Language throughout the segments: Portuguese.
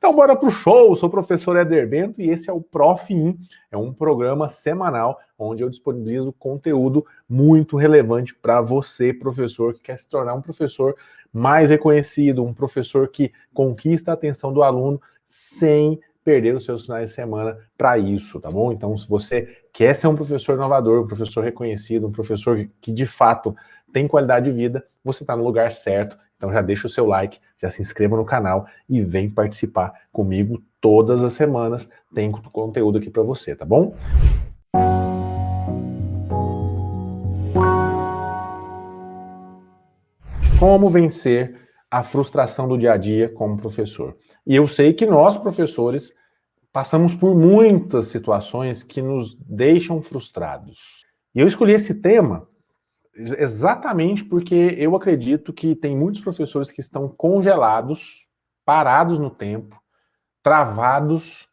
Então bora pro show, eu sou o professor Éder Bento e esse é o Prof. É um programa semanal onde eu disponibilizo conteúdo muito relevante para você, professor, que quer se tornar um professor mais reconhecido, um professor que conquista a atenção do aluno sem perder os seus finais de semana para isso, tá bom? Então, se você quer ser um professor inovador, um professor reconhecido, um professor que de fato tem qualidade de vida, você está no lugar certo. Então já deixa o seu like, já se inscreva no canal e vem participar comigo todas as semanas. Tem conteúdo aqui para você, tá bom? Como vencer a frustração do dia a dia como professor? E eu sei que nós, professores, passamos por muitas situações que nos deixam frustrados. E eu escolhi esse tema exatamente porque eu acredito que tem muitos professores que estão congelados, parados no tempo, travados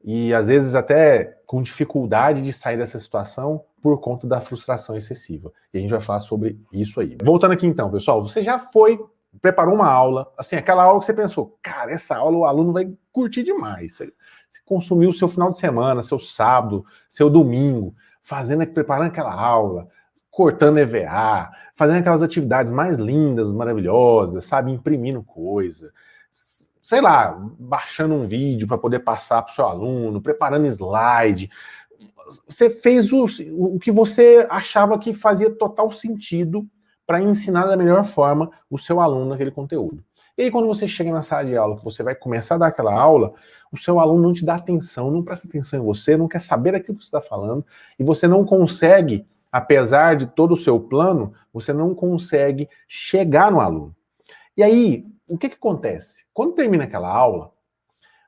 e às vezes até com dificuldade de sair dessa situação por conta da frustração excessiva. E a gente vai falar sobre isso aí. Voltando aqui então, pessoal, você já preparou uma aula, assim, aquela aula que você pensou, cara, essa aula o aluno vai curtir demais. Você consumiu o seu final de semana, seu sábado, seu domingo, preparando aquela aula, cortando EVA, fazendo aquelas atividades mais lindas, maravilhosas, sabe, imprimindo coisa, sei lá, baixando um vídeo para poder passar para o seu aluno, preparando slide. Você fez o que você achava que fazia total sentido para ensinar da melhor forma o seu aluno naquele conteúdo. E aí quando você chega na sala de aula, que você vai começar a dar aquela aula, o seu aluno não te dá atenção, não presta atenção em você, não quer saber daquilo que você está falando, e você não consegue, apesar de todo o seu plano, você não consegue chegar no aluno. E aí, o que acontece? Quando termina aquela aula,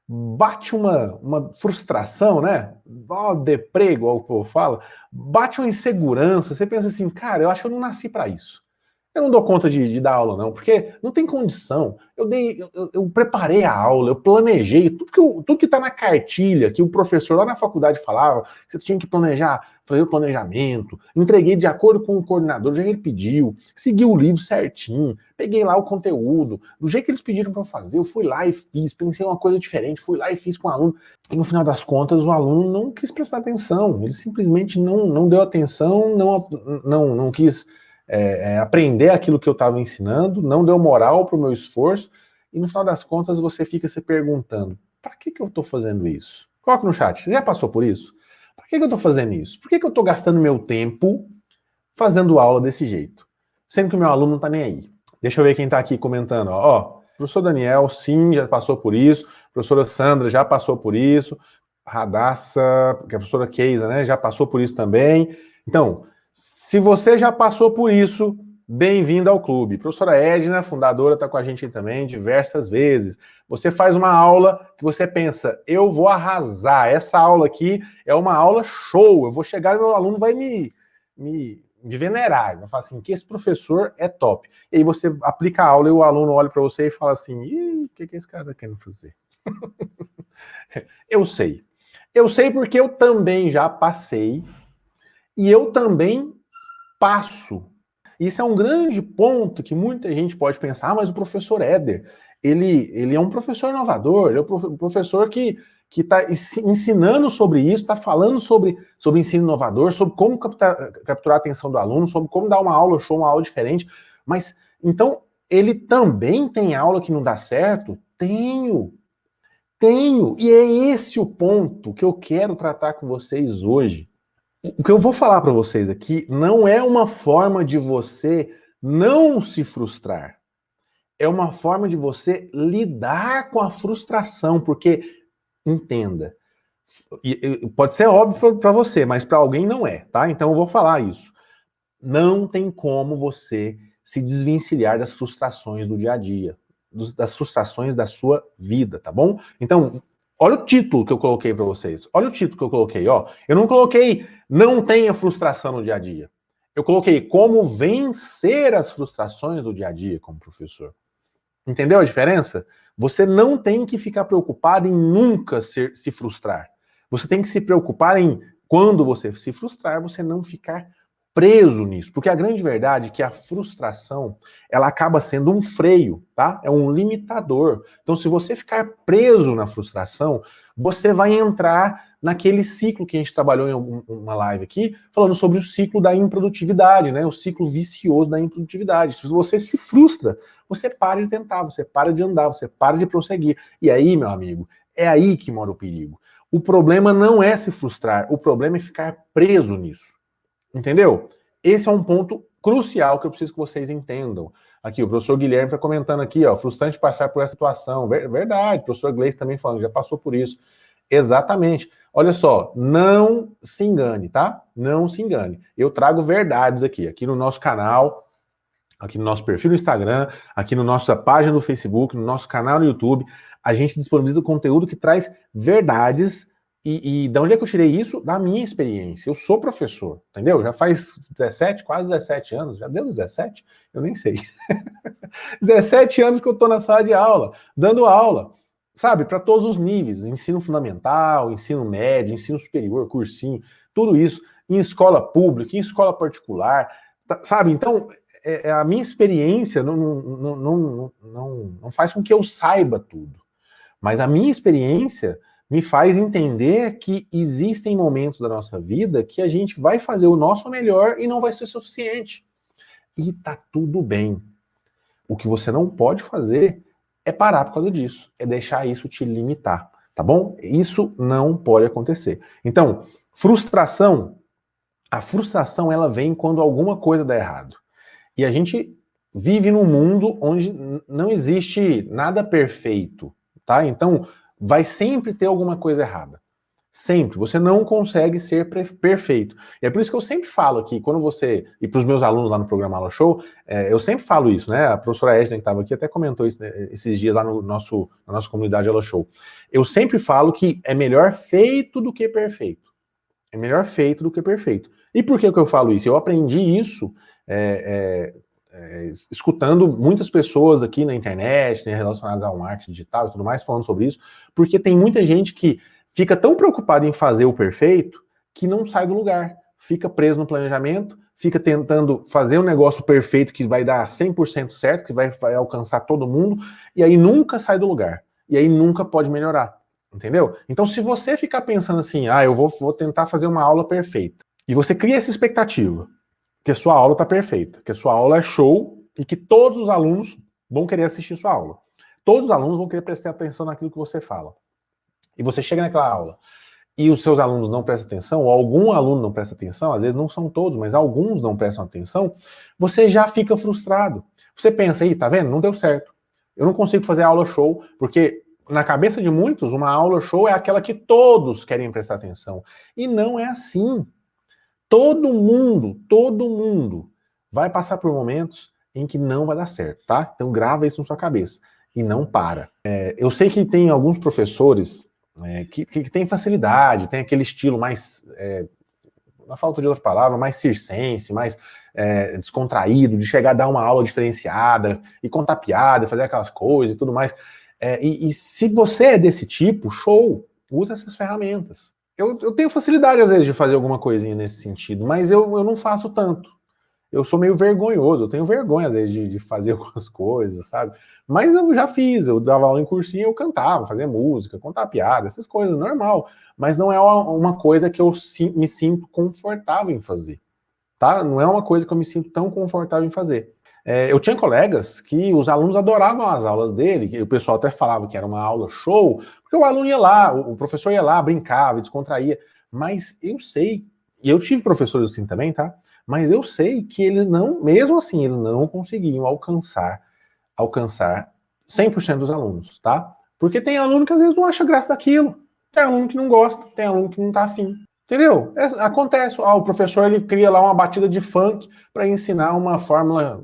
bate uma frustração, né? Ó, deprê, igual o povo fala, bate uma insegurança, você pensa assim, cara, eu acho que eu não nasci para isso. Eu não dou conta de dar aula, não, porque não tem condição. Eu preparei a aula, eu planejei, tudo que está na cartilha, que o professor lá na faculdade falava, que você tinha que planejar, fazer o planejamento, entreguei de acordo com o coordenador, do jeito que ele pediu, segui o livro certinho, peguei lá o conteúdo, do jeito que eles pediram para eu fazer, eu fui lá e fiz, pensei uma coisa diferente, fui lá e fiz com o aluno. E no final das contas, o aluno não quis prestar atenção, ele simplesmente não deu atenção, não quis aprender aquilo que eu estava ensinando, não deu moral para o meu esforço, e no final das contas você fica se perguntando, para que eu estou fazendo isso? Coloca no chat, você já passou por isso? Para que eu estou fazendo isso? Por que eu estou gastando meu tempo fazendo aula desse jeito? Sendo que o meu aluno não está nem aí. Deixa eu ver quem está aqui comentando. Ó, professor Daniel, sim, já passou por isso. Professora Sandra já passou por isso. Radassa, que é a professora Keisa, né, já passou por isso também. Então, se você já passou por isso, bem-vindo ao clube. Professora Edna, fundadora, está com a gente também diversas vezes. Você faz uma aula que você pensa, eu vou arrasar, essa aula aqui é uma aula show, eu vou chegar e meu aluno vai me venerar, vai falar assim, que esse professor é top. E aí você aplica a aula e o aluno olha para você e fala assim, ih, o que esse cara está querendo fazer? Eu sei porque eu também já passei e eu também passo. Isso é um grande ponto que muita gente pode pensar, mas o professor Éder, ele é um professor inovador, ele é um professor que está ensinando sobre isso, está falando sobre ensino inovador, sobre como capturar a atenção do aluno, sobre como dar uma aula show, uma aula diferente. Mas, então, ele também tem aula que não dá certo? Tenho. E é esse o ponto que eu quero tratar com vocês hoje. O que eu vou falar para vocês aqui não é uma forma de você não se frustrar. É uma forma de você lidar com a frustração, porque, entenda, pode ser óbvio para você, mas para alguém não é, tá? Então eu vou falar isso. Não tem como você se desvencilhar das frustrações do dia a dia, das frustrações da sua vida, tá bom? Então, olha o título que eu coloquei para vocês. Olha o título que eu coloquei, ó. Eu não coloquei não tenha frustração no dia a dia. Eu coloquei como vencer as frustrações do dia a dia como professor. Entendeu a diferença? Você não tem que ficar preocupado em nunca se frustrar. Você tem que se preocupar em, quando você se frustrar, você não ficar preso nisso, porque a grande verdade é que a frustração, ela acaba sendo um freio, tá? É um limitador. Então, se você ficar preso na frustração, você vai entrar naquele ciclo que a gente trabalhou em uma live aqui, falando sobre o ciclo da improdutividade, né? O ciclo vicioso da improdutividade. Se você se frustra, você para de tentar, você para de andar, você para de prosseguir. E aí, meu amigo, é aí que mora o perigo. O problema não é se frustrar, o problema é ficar preso nisso. Entendeu? Esse é um ponto crucial que eu preciso que vocês entendam. Aqui, o professor Guilherme está comentando aqui, ó, frustrante passar por essa situação. Verdade, o professor Gleice também falando, já passou por isso. Exatamente. Olha só, não se engane, tá? Não se engane. Eu trago verdades aqui no nosso canal, aqui no nosso perfil no Instagram, aqui na nossa página no Facebook, no nosso canal no YouTube. A gente disponibiliza conteúdo que traz verdades. E de onde é que eu tirei isso? Da minha experiência. Eu sou professor, entendeu? Já faz 17, quase 17 anos. Já deu 17? Eu nem sei. 17 anos que eu estou na sala de aula, dando aula, sabe, para todos os níveis. Ensino fundamental, ensino médio, ensino superior, cursinho, tudo isso. Em escola pública, em escola particular, sabe? Então, a minha experiência não faz com que eu saiba tudo. Mas a minha experiência me faz entender que existem momentos da nossa vida que a gente vai fazer o nosso melhor e não vai ser suficiente. E tá tudo bem. O que você não pode fazer é parar por causa disso, é deixar isso te limitar, tá bom? Isso não pode acontecer. Então, a frustração ela vem quando alguma coisa dá errado. E a gente vive num mundo onde não existe nada perfeito, tá? Então, vai sempre ter alguma coisa errada. Sempre. Você não consegue ser perfeito. E é por isso que eu sempre falo aqui, quando você... E para os meus alunos lá no programa Aula Show, eu sempre falo isso, né? A professora Edna, que estava aqui, até comentou isso, né, esses dias lá na nossa comunidade Aula Show. Eu sempre falo que é melhor feito do que perfeito. É melhor feito do que perfeito. E por que eu falo isso? Eu aprendi isso escutando muitas pessoas aqui na internet, né, relacionadas ao marketing digital e tudo mais, falando sobre isso, porque tem muita gente que fica tão preocupada em fazer o perfeito que não sai do lugar, fica preso no planejamento, fica tentando fazer um negócio perfeito que vai dar 100% certo, que vai alcançar todo mundo, e aí nunca sai do lugar, e aí nunca pode melhorar, entendeu? Então se você ficar pensando assim, eu vou tentar fazer uma aula perfeita, e você cria essa expectativa, que a sua aula está perfeita, que a sua aula é show e que todos os alunos vão querer assistir sua aula. Todos os alunos vão querer prestar atenção naquilo que você fala. E você chega naquela aula e os seus alunos não prestam atenção, ou algum aluno não presta atenção, às vezes não são todos, mas alguns não prestam atenção, você já fica frustrado. Você pensa, tá vendo? Não deu certo. Eu não consigo fazer aula show, porque na cabeça de muitos, uma aula show é aquela que todos querem prestar atenção. E não é assim. Todo mundo vai passar por momentos em que não vai dar certo, tá? Então grava isso na sua cabeça e não para. Eu sei que tem alguns professores que têm facilidade, tem aquele estilo mais, na falta de outra palavra, mais circense, mais descontraído, de chegar a dar uma aula diferenciada e contar piada, fazer aquelas coisas e tudo mais. E se você é desse tipo, show, usa essas ferramentas. Eu tenho facilidade, às vezes, de fazer alguma coisinha nesse sentido, mas eu não faço tanto. Eu sou meio vergonhoso, eu tenho vergonha, às vezes, de fazer algumas coisas, sabe? Mas eu já fiz, eu dava aula em cursinho, eu cantava, fazia música, contava piada, essas coisas, normal. Mas não é uma coisa que eu me sinto confortável em fazer, tá? Não é uma coisa que eu me sinto tão confortável em fazer. Eu tinha colegas que os alunos adoravam as aulas dele, que o pessoal até falava que era uma aula show, porque o aluno ia lá, o professor ia lá, brincava, descontraía, mas eu sei, e eu tive professores assim também, tá? Mas eu sei que eles não, mesmo assim, eles não conseguiam alcançar 100% dos alunos, tá? Porque tem aluno que às vezes não acha graça daquilo, tem aluno que não gosta, tem aluno que não tá afim. Entendeu? Acontece. O professor ele cria lá uma batida de funk para ensinar uma fórmula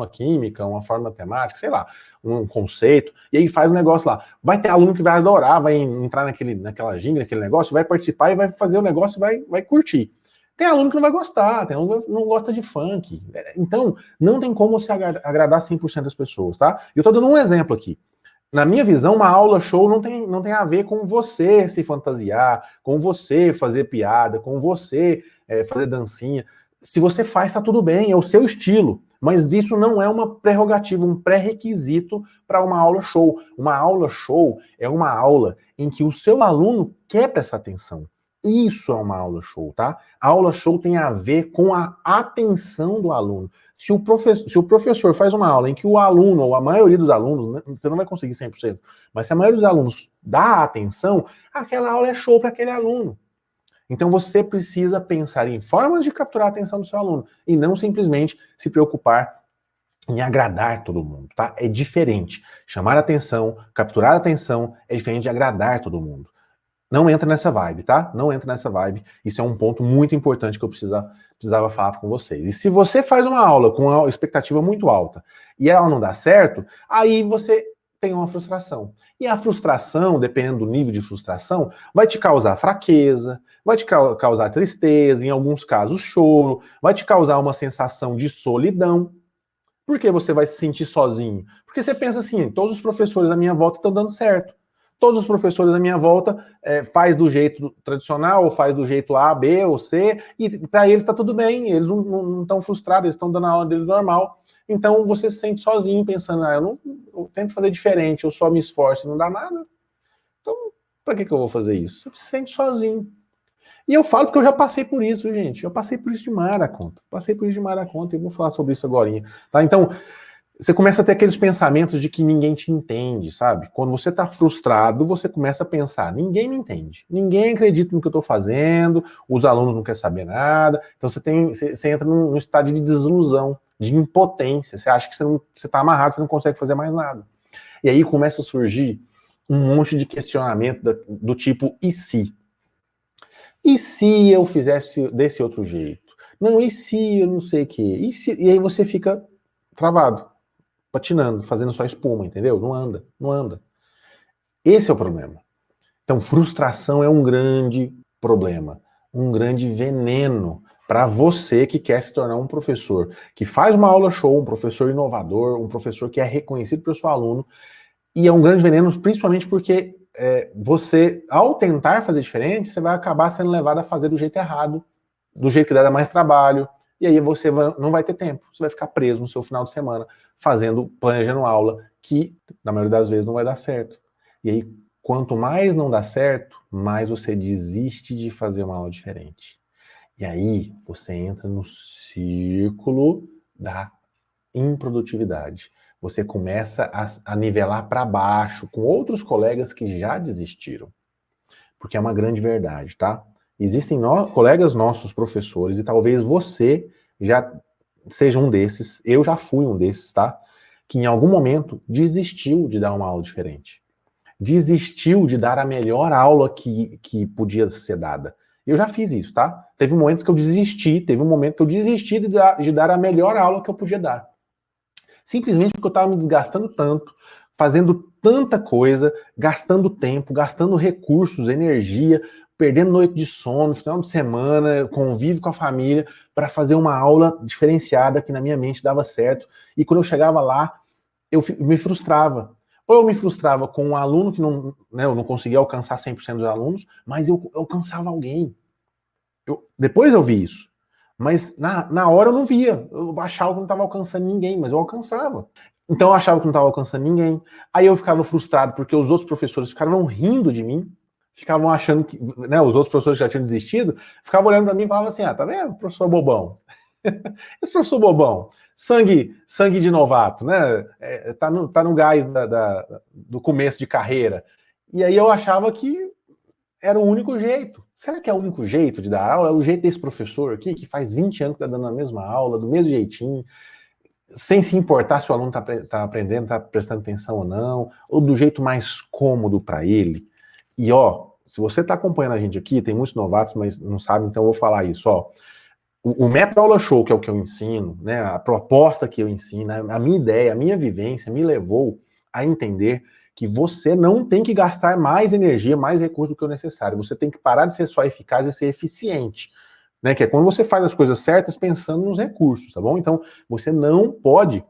química, uma fórmula matemática, sei lá, um conceito, e aí faz um negócio lá. Vai ter aluno que vai adorar, vai entrar naquela ginga, naquele negócio, vai participar e vai fazer o negócio e vai curtir. Tem aluno que não vai gostar, tem aluno que não gosta de funk. Então, não tem como você agradar 100% das pessoas, tá? E eu tô dando um exemplo aqui. Na minha visão, uma aula show não tem a ver com você se fantasiar, com você fazer piada, com você fazer dancinha. Se você faz, tá tudo bem, é o seu estilo. Mas isso não é uma prerrogativa, um pré-requisito para uma aula show. Uma aula show é uma aula em que o seu aluno quer prestar atenção. Isso é uma aula show, tá? A aula show tem a ver com a atenção do aluno. Se o professor faz uma aula em que o aluno, ou a maioria dos alunos, né, você não vai conseguir 100%, mas se a maioria dos alunos dá atenção, aquela aula é show para aquele aluno. Então você precisa pensar em formas de capturar a atenção do seu aluno e não simplesmente se preocupar em agradar todo mundo, tá? É diferente. Chamar atenção, capturar a atenção é diferente de agradar todo mundo. Não entra nessa vibe, tá? Não entra nessa vibe. Isso é um ponto muito importante que eu precisava falar com vocês. E se você faz uma aula com uma expectativa muito alta e ela não dá certo, aí você tem uma frustração. E a frustração, dependendo do nível de frustração, vai te causar fraqueza, vai te causar tristeza, em alguns casos choro, vai te causar uma sensação de solidão. Por que você vai se sentir sozinho? Porque você pensa assim, todos os professores à minha volta estão dando certo. Todos os professores à minha volta faz do jeito tradicional, ou faz do jeito A, B ou C, e para eles está tudo bem, eles não estão frustrados, eles estão dando a aula deles normal. Então você se sente sozinho, pensando, eu tento fazer diferente, eu só me esforço e não dá nada. Então, para que eu vou fazer isso? Você se sente sozinho. E eu falo porque eu já passei por isso, gente. Eu passei por isso demais da conta. Passei por isso demais da conta e vou falar sobre isso agora. Tá? Então, você começa a ter aqueles pensamentos de que ninguém te entende, sabe? Quando você tá frustrado, você começa a pensar, ninguém me entende. Ninguém acredita no que eu tô fazendo, os alunos não querem saber nada. Então você entra num estado de desilusão, de impotência. Você acha que você tá amarrado, você não consegue fazer mais nada. E aí começa a surgir um monte de questionamento do tipo, e se? E se eu fizesse desse outro jeito? Não, e se eu não sei o quê? E aí você fica travado, patinando, fazendo só espuma, entendeu? Não anda, não anda. Esse é o problema. Então, frustração é um grande problema, um grande veneno para você que quer se tornar um professor, que faz uma aula show, um professor inovador, um professor que é reconhecido pelo seu aluno, e é um grande veneno principalmente porque você, ao tentar fazer diferente, você vai acabar sendo levado a fazer do jeito errado, do jeito que dá mais trabalho, e aí você não vai ter tempo, você vai ficar preso no seu final de semana, planejando aula, que na maioria das vezes não vai dar certo. E aí, quanto mais não dá certo, mais você desiste de fazer uma aula diferente. E aí, você entra no círculo da improdutividade. Você começa a nivelar para baixo com outros colegas que já desistiram. Porque é uma grande verdade, tá? Existem colegas nossos, professores, e talvez você já seja um desses, eu já fui um desses, tá? Que em algum momento desistiu de dar uma aula diferente. Desistiu de dar a melhor aula que podia ser dada. Eu já fiz isso, tá? Teve um momento que eu desisti de dar a melhor aula que eu podia dar. Simplesmente porque eu estava me desgastando tanto, fazendo tanta coisa, gastando tempo, gastando recursos, energia, perdendo noite de sono, final de semana, convívio com a família, para fazer uma aula diferenciada que na minha mente dava certo. E quando eu chegava lá, eu me frustrava. Ou eu me frustrava com um aluno que eu não conseguia alcançar 100% dos alunos, mas eu alcançava alguém. Depois eu vi isso. Mas na hora eu não via. Eu achava que não estava alcançando ninguém, mas eu alcançava. Então eu achava que não estava alcançando ninguém. Aí eu ficava frustrado porque os outros professores ficavam rindo de mim, ficavam achando que, né, os outros professores já tinham desistido, ficavam olhando para mim e falavam assim, tá vendo, professor bobão? Esse professor bobão, sangue de novato, né? Tá no gás do começo de carreira. E aí eu achava que era o único jeito. Será que é o único jeito de dar aula? É o jeito desse professor aqui, que faz 20 anos que está dando a mesma aula, do mesmo jeitinho, sem se importar se o aluno está aprendendo, está prestando atenção ou não, ou do jeito mais cômodo para ele. E ó, se você está acompanhando a gente aqui, tem muitos novatos, mas não sabe, então eu vou falar isso, ó. O método aula show, que é o que eu ensino, né, a proposta que eu ensino, a minha ideia, a minha vivência me levou a entender que você não tem que gastar mais energia, mais recurso do que o necessário. Você tem que parar de ser só eficaz e ser eficiente, né? Que é quando você faz as coisas certas pensando nos recursos, tá bom? Então, você não pode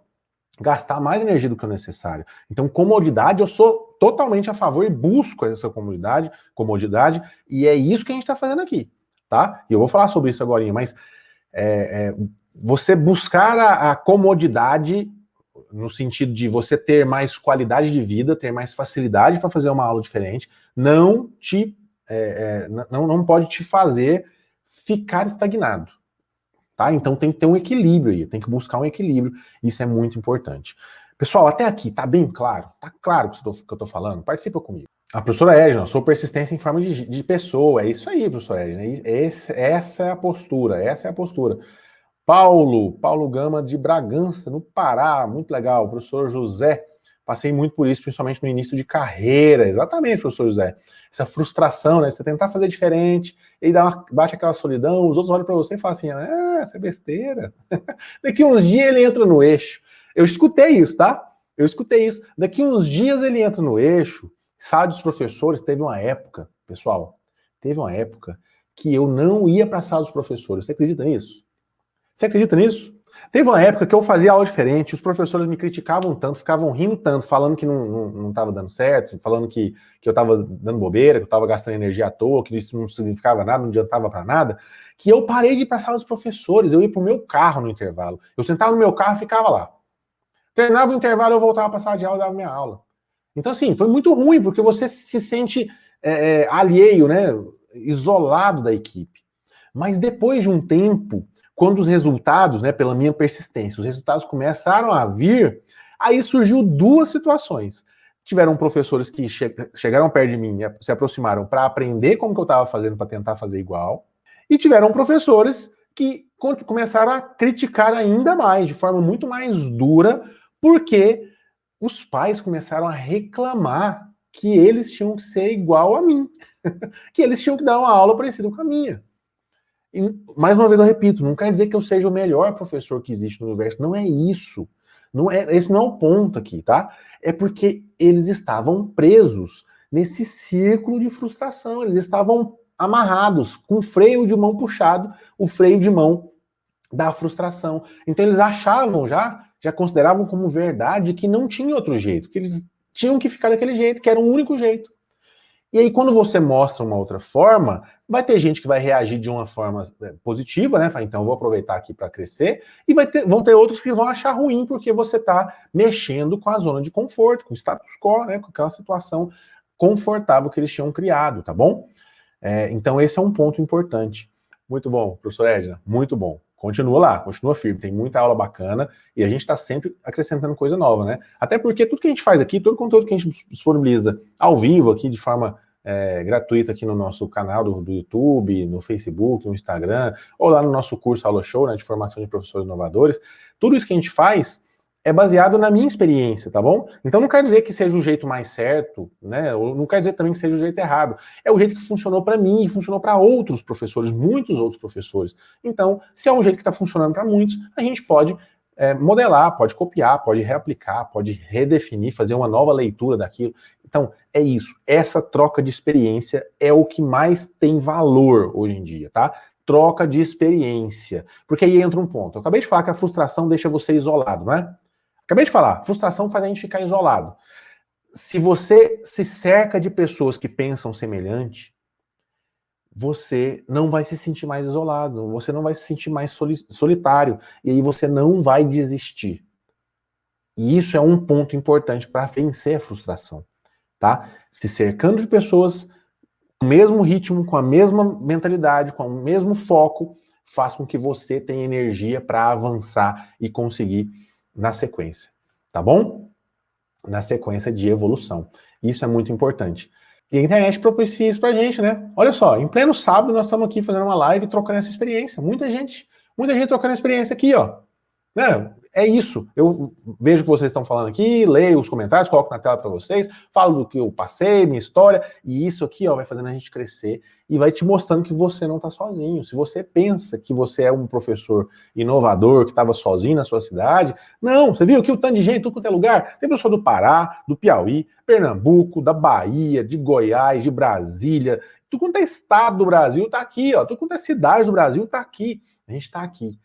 gastar mais energia do que o necessário. Então, comodidade, eu sou totalmente a favor e busco essa comodidade, e é isso que a gente está fazendo aqui, tá? E eu vou falar sobre isso agora, mas você buscar a comodidade, no sentido de você ter mais qualidade de vida, ter mais facilidade para fazer uma aula diferente, não pode te fazer ficar estagnado. Tá? Então tem que ter um equilíbrio aí, tem que buscar um equilíbrio, isso é muito importante. Pessoal, até aqui, tá bem claro? Tá claro o que eu tô falando? Participa comigo. A professora Edna, sou persistência em forma de pessoa, é isso aí, professora Edna, essa é a postura, essa é a postura. Paulo Gama de Bragança, no Pará, muito legal, professor José, passei muito por isso, principalmente no início de carreira, exatamente, professor José, essa frustração, né, você tentar fazer diferente, e bate aquela solidão, os outros olham para você e falam assim, essa é besteira, daqui uns dias ele entra no eixo, eu escutei isso, tá? Eu escutei isso, daqui uns dias ele entra no eixo, sala dos professores, teve uma época, pessoal, que eu não ia para a sala dos professores, você acredita nisso? Você acredita nisso? Teve uma época que eu fazia aula diferente, os professores me criticavam tanto, ficavam rindo tanto, falando que não estava dando certo, falando que eu estava dando bobeira, que eu estava gastando energia à toa, que isso não significava nada, não adiantava para nada, que eu parei de ir para a sala dos professores, eu ia para o meu carro no intervalo. Eu sentava no meu carro e ficava lá. Terminava o intervalo, eu voltava para a sala de aula e dava minha aula. Então, assim, foi muito ruim, porque você se sente alheio, né, isolado da equipe. Mas depois de um tempo, quando os resultados, né, pela minha persistência, os resultados começaram a vir, aí surgiu duas situações. Tiveram professores que chegaram perto de mim, se aproximaram para aprender como que eu estava fazendo para tentar fazer igual, e tiveram professores que começaram a criticar ainda mais, de forma muito mais dura, porque os pais começaram a reclamar que eles tinham que ser igual a mim, que eles tinham que dar uma aula parecida com a minha. E, mais uma vez eu repito, não quer dizer que eu seja o melhor professor que existe no universo, não é isso. Esse não é o ponto aqui, tá? É porque eles estavam presos nesse círculo de frustração, eles estavam amarrados, com o freio de mão puxado, o freio de mão da frustração. Então eles achavam já consideravam como verdade que não tinha outro jeito, que eles tinham que ficar daquele jeito, que era o único jeito. E aí, quando você mostra uma outra forma, vai ter gente que vai reagir de uma forma positiva, né? Fala, então, eu vou aproveitar aqui para crescer, e vão ter outros que vão achar ruim, porque você está mexendo com a zona de conforto, com o status quo, né? Com aquela situação confortável que eles tinham criado, tá bom? Então, esse é um ponto importante. Muito bom, professor Edna, muito bom. Continua lá, continua firme, tem muita aula bacana e a gente está sempre acrescentando coisa nova, né? Até porque tudo que a gente faz aqui, todo o conteúdo que a gente disponibiliza ao vivo aqui, de forma gratuita aqui no nosso canal do YouTube, no Facebook, no Instagram, ou lá no nosso curso Aula Show, né, de formação de professores inovadores, tudo isso que a gente faz é baseado na minha experiência, tá bom? Então não quer dizer que seja o jeito mais certo, né? Ou não quer dizer também que seja o jeito errado. É o jeito que funcionou para mim e funcionou para outros professores, muitos outros professores. Então, se é um jeito que está funcionando para muitos, a gente pode modelar, pode copiar, pode reaplicar, pode redefinir, fazer uma nova leitura daquilo. Então, é isso. Essa troca de experiência é o que mais tem valor hoje em dia, tá? Troca de experiência. Porque aí entra um ponto. Eu acabei de falar que a frustração deixa você isolado, não é? Acabei de falar, frustração faz a gente ficar isolado. Se você se cerca de pessoas que pensam semelhante, você não vai se sentir mais isolado, você não vai se sentir mais solitário, e aí você não vai desistir. E isso é um ponto importante para vencer a frustração, tá? Se cercando de pessoas com o mesmo ritmo, com a mesma mentalidade, com o mesmo foco, faz com que você tenha energia para avançar e conseguir na sequência, tá bom? Na sequência de evolução. Isso é muito importante. E a internet propicia isso pra gente, né? Olha só, em pleno sábado nós estamos aqui fazendo uma live trocando essa experiência. Muita gente trocando experiência aqui, ó. Né? É isso. Eu vejo o que vocês estão falando aqui, leio os comentários, coloco na tela para vocês, falo do que eu passei, minha história, e isso aqui, ó, vai fazendo a gente crescer e vai te mostrando que você não está sozinho. Se você pensa que você é um professor inovador, que estava sozinho na sua cidade, não, você viu aqui o tanto de gente, tudo quanto é lugar. Tem pessoa do Pará, do Piauí, Pernambuco, da Bahia, de Goiás, de Brasília, tudo quanto é estado do Brasil está aqui, ó, tudo quanto é cidade do Brasil está aqui. A gente está aqui.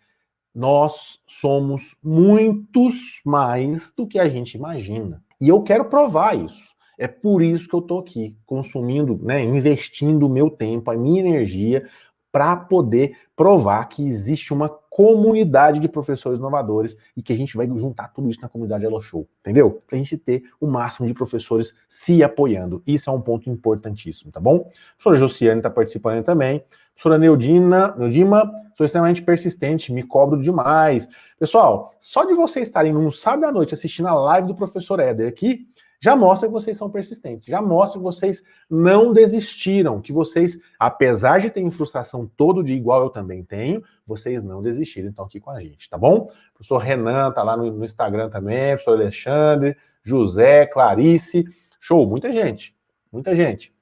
Nós somos muitos mais do que a gente imagina. E eu quero provar isso. É por isso que eu estou aqui, consumindo, né, investindo o meu tempo, a minha energia, para poder provar que existe uma comunidade de professores inovadores e que a gente vai juntar tudo isso na comunidade Elo Show, entendeu? Pra gente ter o máximo de professores se apoiando. Isso é um ponto importantíssimo, tá bom? A professora Josiane tá participando também. Professora Neudima, sou extremamente persistente, me cobro demais. Pessoal, só de vocês estarem num sábado à noite assistindo a live do professor Éder aqui, já mostra que vocês são persistentes, já mostra que vocês não desistiram, que vocês, apesar de terem frustração todo dia, igual eu também tenho, vocês não desistiram, então aqui com a gente, tá bom? O professor Renan tá lá no Instagram também, professor Alexandre, José, Clarice, show, muita gente, muita gente.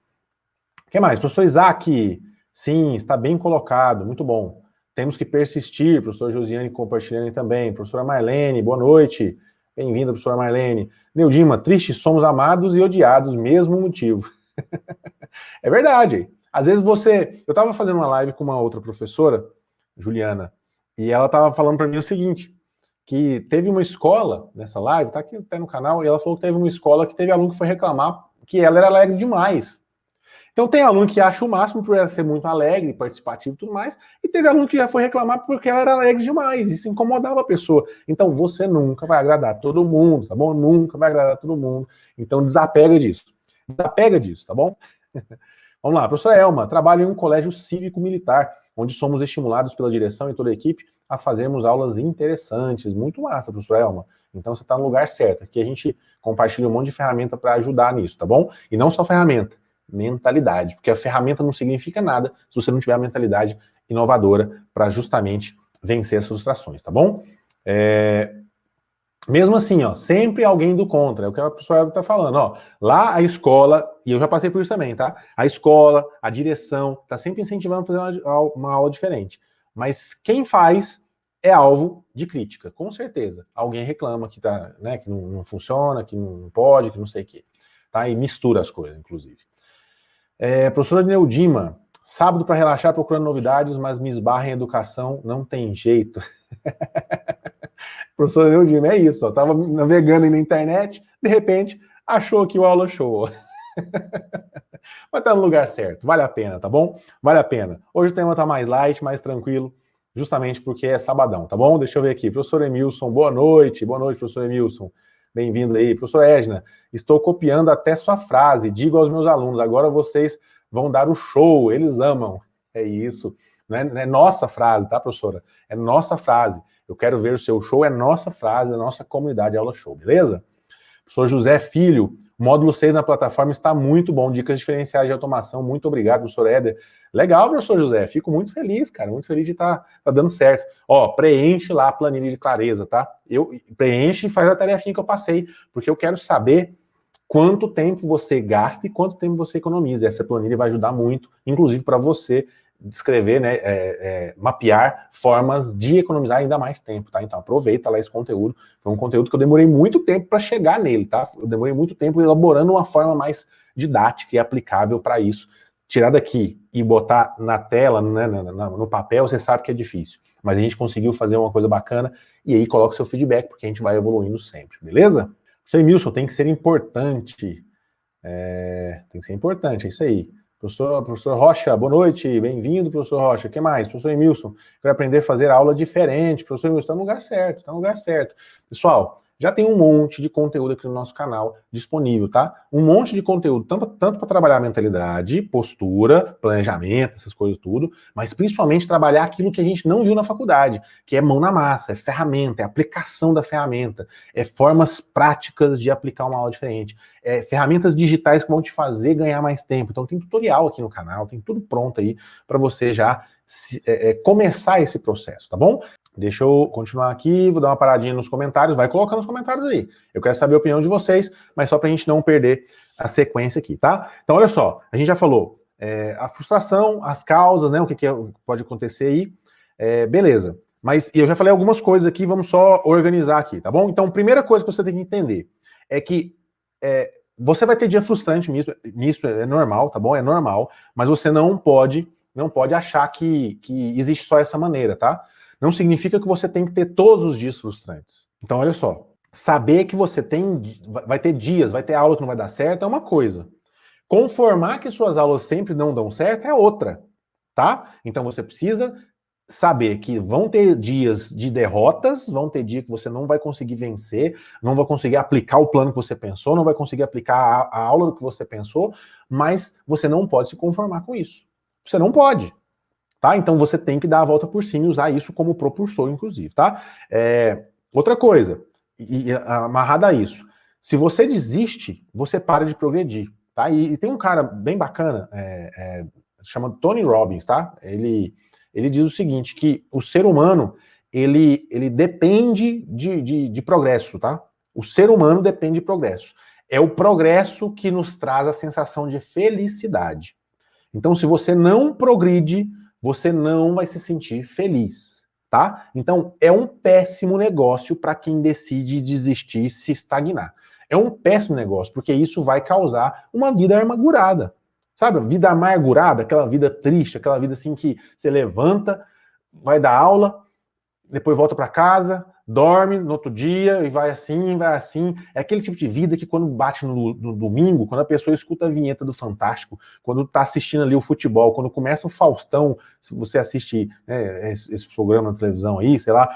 O que mais? Professor Isaac, sim, está bem colocado, muito bom. Temos que persistir, professor Josiane compartilhando também, professora Marlene, boa noite. Bem-vinda, professora Marlene. Neudima, triste, somos amados e odiados, mesmo motivo. É verdade. Às vezes você... Eu estava fazendo uma live com uma outra professora, Juliana, e ela estava falando para mim o seguinte, que teve uma escola nessa live, tá aqui até no canal, e ela falou que teve uma escola que teve aluno que foi reclamar que ela era alegre demais. Então tem aluno que acha o máximo por ela ser muito alegre, participativo e tudo mais, e teve aluno que já foi reclamar porque ela era alegre demais, isso incomodava a pessoa. Então você nunca vai agradar todo mundo, tá bom? Nunca vai agradar todo mundo. Então desapega disso. Desapega disso, tá bom? Vamos lá, professora Elma, trabalho em um colégio cívico-militar, onde somos estimulados pela direção e toda a equipe a fazermos aulas interessantes. Muito massa, professora Elma. Então você está no lugar certo. Aqui a gente compartilha um monte de ferramenta para ajudar nisso, tá bom? E não só ferramenta, mentalidade, porque a ferramenta não significa nada se você não tiver a mentalidade inovadora para justamente vencer as frustrações, tá bom? Mesmo assim, ó, sempre alguém do contra, é o que a professora está falando, ó, lá a escola, e eu já passei por isso também, tá? A escola, a direção, tá sempre incentivando a fazer uma aula diferente, mas quem faz é alvo de crítica, com certeza. Alguém reclama que, tá, né, que não funciona, que não pode, que não sei o quê, tá? E mistura as coisas, inclusive. Professora Neudima, sábado para relaxar procurando novidades, mas me esbarra em educação, não tem jeito. Professora Neudima, é isso, ó, tava navegando aí na internet, de repente, achou aqui o Aula Show. Mas tá no lugar certo, vale a pena, tá bom? Vale a pena. Hoje o tema tá mais light, mais tranquilo, justamente porque é sabadão, tá bom? Deixa eu ver aqui, professor Emilson, boa noite, professor Emilson. Bem-vindo aí. Professora Edna, estou copiando até sua frase, digo aos meus alunos, agora vocês vão dar o show, eles amam. É isso. Não é nossa frase, tá, professora? É nossa frase. Eu quero ver o seu show, é nossa frase, é nossa comunidade Aula Show, beleza? Professor José Filho, o módulo 6 na plataforma está muito bom, dicas diferenciais de automação, muito obrigado, professor Éder. Legal, professor José, fico muito feliz, cara, muito feliz de estar dando certo. Ó, preenche lá a planilha de clareza, tá? Preenche e faz a tarefinha que eu passei, porque eu quero saber quanto tempo você gasta e quanto tempo você economiza. Essa planilha vai ajudar muito, inclusive para você descrever, né, mapear formas de economizar ainda mais tempo, tá? Então aproveita lá esse conteúdo. Foi um conteúdo que eu demorei muito tempo para chegar nele, tá? Eu demorei muito tempo elaborando uma forma mais didática e aplicável para isso. Tirar daqui e botar na tela, né, no papel, você sabe que é difícil. Mas a gente conseguiu fazer uma coisa bacana e aí coloca o seu feedback, porque a gente vai evoluindo sempre, beleza? Professor Emilson, tem que ser importante. Tem que ser importante, é isso aí. Professor Rocha, boa noite, bem-vindo, professor Rocha. O que mais? Professor Emilson, quero aprender a fazer aula diferente. Professor Emilson, está no lugar certo, está no lugar certo. Pessoal, já tem um monte de conteúdo aqui no nosso canal disponível, tá? Um monte de conteúdo, tanto para trabalhar a mentalidade, postura, planejamento, essas coisas tudo, mas principalmente trabalhar aquilo que a gente não viu na faculdade, que é mão na massa, é ferramenta, é aplicação da ferramenta, é formas práticas de aplicar uma aula diferente, é ferramentas digitais que vão te fazer ganhar mais tempo. Então tem tutorial aqui no canal, tem tudo pronto aí para você já começar esse processo, tá bom? Deixa eu continuar aqui, vou dar uma paradinha nos comentários, vai colocando nos comentários aí. Eu quero saber a opinião de vocês, mas só pra gente não perder a sequência aqui, tá? Então, olha só, a gente já falou a frustração, as causas, né, o que pode acontecer aí, beleza. Mas eu já falei algumas coisas aqui, vamos só organizar aqui, tá bom? Então, primeira coisa que você tem que entender é que você vai ter dia frustrante nisso, é normal, tá bom? É normal, mas você não pode achar que existe só essa maneira, tá? Não significa que você tem que ter todos os dias frustrantes. Então, olha só, saber que você vai ter dias, vai ter aula que não vai dar certo é uma coisa. Conformar que suas aulas sempre não dão certo é outra, tá? Então você precisa saber que vão ter dias de derrotas, vão ter dias que você não vai conseguir vencer, não vai conseguir aplicar o plano que você pensou, não vai conseguir aplicar a aula que você pensou, mas você não pode se conformar com isso. Você não pode, tá? Então você tem que dar a volta por cima e usar isso como propulsor, inclusive, tá? Outra coisa, e amarrada a isso, se você desiste, você para de progredir, tá? E tem um cara bem bacana, chama Tony Robbins, tá? Ele diz o seguinte, que o ser humano, ele depende de progresso, tá? O ser humano depende de progresso. É o progresso que nos traz a sensação de felicidade. Então, se você não progride, você não vai se sentir feliz, tá? Então, é um péssimo negócio para quem decide desistir e se estagnar. É um péssimo negócio, porque isso vai causar uma vida amargurada. Sabe, vida amargurada, aquela vida triste, aquela vida assim que você levanta, vai dar aula, depois volta para casa, dorme no outro dia e vai assim, vai assim. É aquele tipo de vida que quando bate no domingo, quando a pessoa escuta a vinheta do Fantástico, quando tá assistindo ali o futebol, quando começa o Faustão, se você assiste esse programa na televisão aí, sei lá,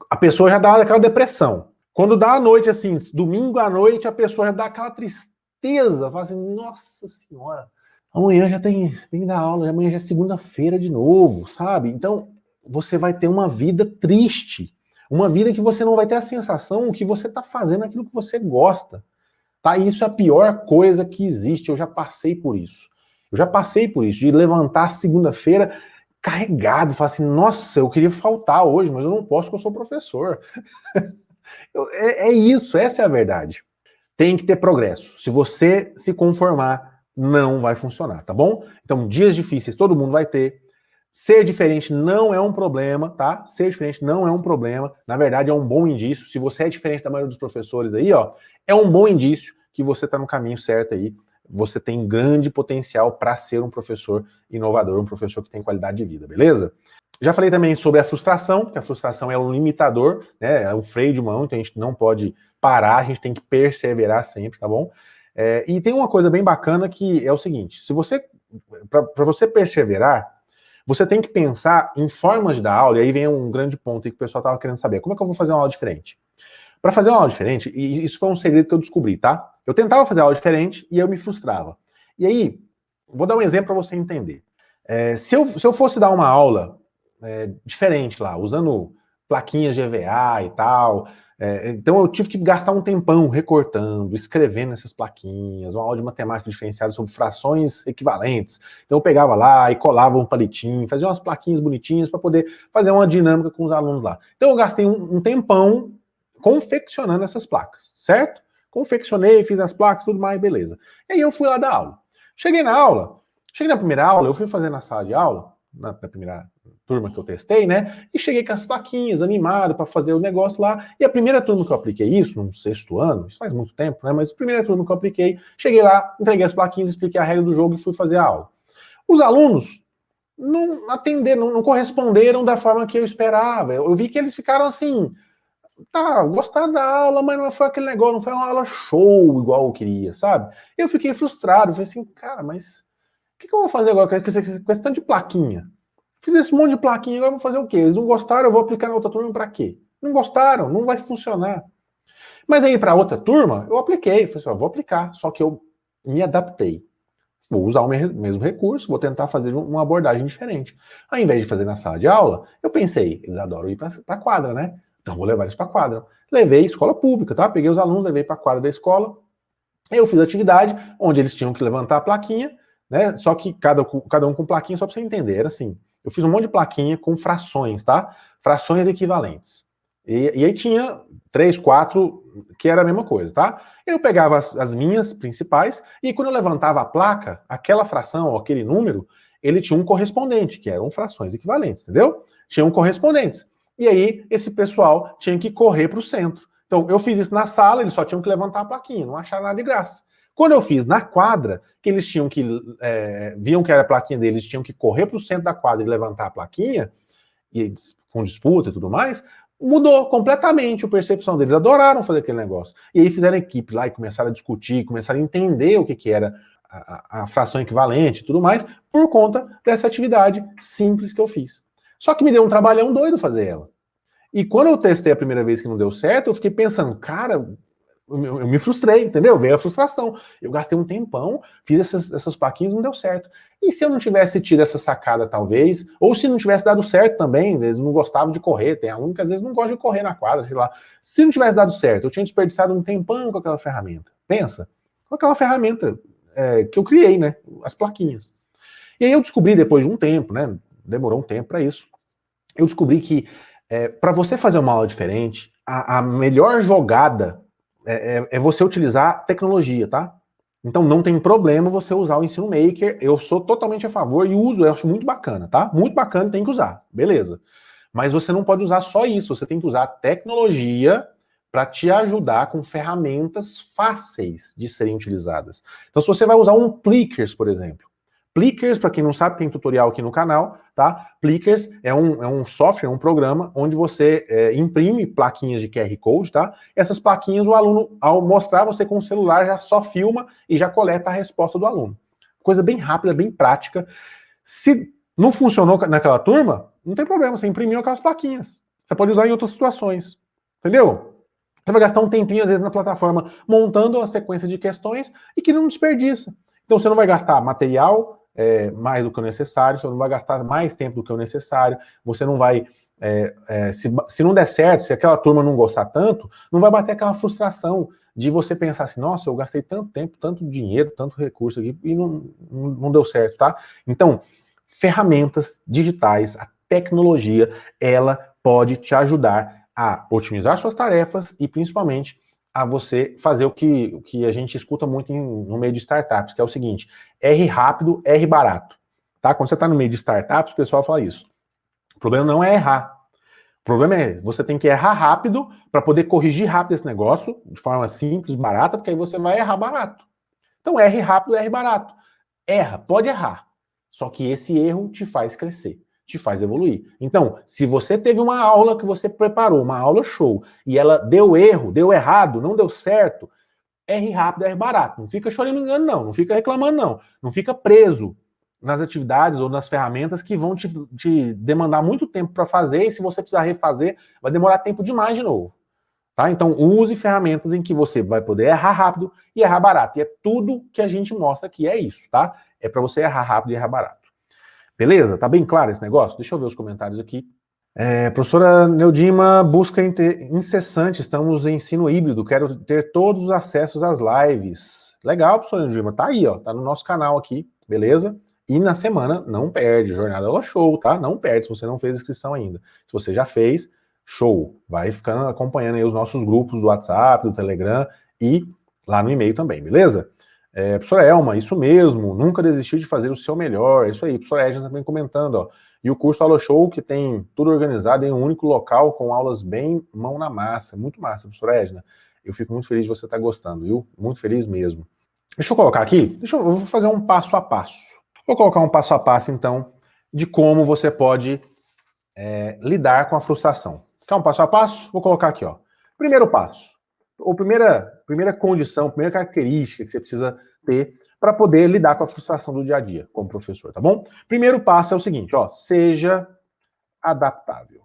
a pessoa já dá aquela depressão. Quando dá a noite assim, domingo à noite, a pessoa já dá aquela tristeza, fala assim, nossa senhora, amanhã já tem que dar aula, amanhã já é segunda-feira de novo, sabe? Então, você vai ter uma vida triste, uma vida que você não vai ter a sensação que você está fazendo aquilo que você gosta, tá? Isso é a pior coisa que existe, eu já passei por isso. Eu já passei por isso, de levantar segunda-feira carregado, falar assim, nossa, eu queria faltar hoje, mas eu não posso porque eu sou professor. É isso, essa é a verdade. Tem que ter progresso. Se você se conformar, não vai funcionar, tá bom? Então, dias difíceis todo mundo vai ter. Ser diferente não é um problema, tá? Ser diferente não é um problema. Na verdade, é um bom indício. Se você é diferente da maioria dos professores aí, ó, é um bom indício que você tá no caminho certo aí. Você tem grande potencial para ser um professor inovador, um professor que tem qualidade de vida, beleza? Já falei também sobre a frustração, que a frustração é um limitador, né? É um freio de mão, então a gente não pode parar, a gente tem que perseverar sempre, tá bom? E tem uma coisa bem bacana que é o seguinte: se você, para você perseverar, você tem que pensar em formas de dar aula, e aí vem um grande ponto que o pessoal estava querendo saber: como é que eu vou fazer uma aula diferente? Para fazer uma aula diferente, e isso foi um segredo que eu descobri, tá? Eu tentava fazer aula diferente e eu me frustrava. E aí, vou dar um exemplo para você entender. Se eu fosse dar uma aula diferente lá, usando plaquinhas de EVA e tal, então eu tive que gastar um tempão recortando, escrevendo essas plaquinhas, uma aula de matemática diferenciada sobre frações equivalentes. Então eu pegava lá e colava um palitinho, fazia umas plaquinhas bonitinhas para poder fazer uma dinâmica com os alunos lá. Então eu gastei um tempão confeccionando essas placas, certo? Confeccionei, fiz as placas, tudo mais, beleza. E aí eu fui lá dar aula. Cheguei na primeira aula, eu fui fazer na sala de aula, na primeira turma que eu testei, né? E cheguei com as plaquinhas, animado para fazer o negócio lá. E a primeira turma que eu apliquei isso, no sexto ano, isso faz muito tempo, né? Mas a primeira turma que eu apliquei, cheguei lá, entreguei as plaquinhas, expliquei a regra do jogo e fui fazer a aula. Os alunos não atenderam, não corresponderam da forma que eu esperava. Eu vi que eles ficaram assim, tá, gostaram da aula, mas não foi aquele negócio, não foi uma aula show igual eu queria, sabe? Eu fiquei frustrado, falei assim, cara, mas o que eu vou fazer agora com esse tanto de plaquinha? Fiz esse monte de plaquinha, agora eu vou fazer o quê? Eles não gostaram, eu vou aplicar na outra turma pra quê? Não gostaram, não vai funcionar. Mas aí pra outra turma, eu apliquei, falei assim, ó, vou aplicar, só que eu me adaptei. Vou usar o mesmo recurso, vou tentar fazer uma abordagem diferente. Ao invés de fazer na sala de aula, eu pensei, eles adoram ir pra quadra, né? Então vou levar eles pra quadra. Levei escola pública, tá? Peguei os alunos, levei pra quadra da escola. Eu fiz atividade onde eles tinham que levantar a plaquinha, né? Só que cada um com plaquinha, só pra você entender, era assim. Eu fiz um monte de plaquinha com frações, tá? Frações equivalentes. E aí tinha 3, 4 que era a mesma coisa, tá? Eu pegava as minhas principais e quando eu levantava a placa, aquela fração ou aquele número, ele tinha um correspondente, que eram frações equivalentes, entendeu? Tinham correspondentes. E aí esse pessoal tinha que correr para o centro. Então eu fiz isso na sala, eles só tinham que levantar a plaquinha, não acharam nada de graça. Quando eu fiz na quadra, que eles tinham que, viam que era a plaquinha deles, tinham que correr para o centro da quadra e levantar a plaquinha, e com disputa e tudo mais, mudou completamente a percepção deles. Adoraram fazer aquele negócio. E aí fizeram equipe lá e começaram a discutir, começaram a entender o que era a fração equivalente e tudo mais, por conta dessa atividade simples que eu fiz. Só que me deu um trabalhão doido fazer ela. E quando eu testei a primeira vez que não deu certo, eu fiquei pensando, cara, eu me frustrei, entendeu? Veio a frustração. Eu gastei um tempão, fiz essas plaquinhas e não deu certo. E se eu não tivesse tido essa sacada, talvez, ou se não tivesse dado certo também, eles não gostavam de correr, tem aluno que às vezes não gosta de correr na quadra, sei lá. Se não tivesse dado certo, eu tinha desperdiçado um tempão com aquela ferramenta. Pensa, com aquela ferramenta que eu criei, né? As plaquinhas. E aí eu descobri depois de um tempo, né? Demorou um tempo para isso. Eu descobri que para você fazer uma aula diferente, a melhor jogada é você utilizar tecnologia, tá? Então não tem problema você usar o Ensino Maker, eu sou totalmente a favor e uso, eu acho muito bacana, tá? Muito bacana, tem que usar, beleza. Mas você não pode usar só isso, você tem que usar a tecnologia para te ajudar com ferramentas fáceis de serem utilizadas. Então se você vai usar um Plickers, por exemplo, Plickers, para quem não sabe, tem tutorial aqui no canal, tá? Plickers é um software, um programa, onde você imprime plaquinhas de QR Code, tá? Essas plaquinhas, o aluno, ao mostrar você com o celular, já só filma e já coleta a resposta do aluno. Coisa bem rápida, bem prática. Se não funcionou naquela turma, não tem problema, você imprimiu aquelas plaquinhas. Você pode usar em outras situações, entendeu? Você vai gastar um tempinho, às vezes, na plataforma, montando a sequência de questões e que não desperdiça. Então você não vai gastar material mais do que o necessário, você não vai gastar mais tempo do que o necessário, você não vai, se não der certo, se aquela turma não gostar tanto, não vai bater aquela frustração de você pensar assim, nossa, eu gastei tanto tempo, tanto dinheiro, tanto recurso aqui e não deu certo, tá? Então, ferramentas digitais, a tecnologia, ela pode te ajudar a otimizar suas tarefas e principalmente a você fazer o que a gente escuta muito no meio de startups, que é o seguinte, R rápido, R barato. Tá? Quando você está no meio de startups, o pessoal fala isso. O problema não é errar. O problema é você tem que errar rápido para poder corrigir rápido esse negócio, de forma simples, barata, porque aí você vai errar barato. Então, R rápido, R barato. Erra, pode errar. Só que esse erro te faz crescer, te faz evoluir. Então, se você teve uma aula que você preparou, uma aula show, e ela deu erro, deu errado, não deu certo, R rápido, R barato. Não fica choramingando, não. Não fica reclamando, não. Não fica preso nas atividades ou nas ferramentas que vão te demandar muito tempo para fazer, e se você precisar refazer, vai demorar tempo demais de novo. Tá? Então, use ferramentas em que você vai poder errar rápido e errar barato. E é tudo que a gente mostra que é isso, tá? É para você errar rápido e errar barato. Beleza? Tá bem claro esse negócio? Deixa eu ver os comentários aqui. Professora Neudima, busca incessante, estamos em ensino híbrido, quero ter todos os acessos às lives. Legal, professora Neudima, tá aí, ó, tá no nosso canal aqui, beleza? E na semana, não perde, Jornada Aula Show, tá? Não perde, se você não fez inscrição ainda. Se você já fez, show, vai ficando acompanhando aí os nossos grupos do WhatsApp, do Telegram e lá no e-mail também, beleza? Professora Elma, isso mesmo, nunca desistir de fazer o seu melhor, é isso aí, professora Edna também comentando, ó. E o curso Aula Show, que tem tudo organizado em um único local, com aulas bem mão na massa. Muito massa, professora Edna. Eu fico muito feliz de você estar gostando, viu? Muito feliz mesmo. Deixa eu colocar aqui, eu vou fazer um passo a passo. Vou colocar um passo a passo, então, de como você pode lidar com a frustração. Quer um passo a passo? Vou colocar aqui, ó. Primeiro passo. Ou primeira condição, primeira característica que você precisa ter para poder lidar com a frustração do dia a dia como professor, tá bom? Primeiro passo é o seguinte, ó, seja adaptável.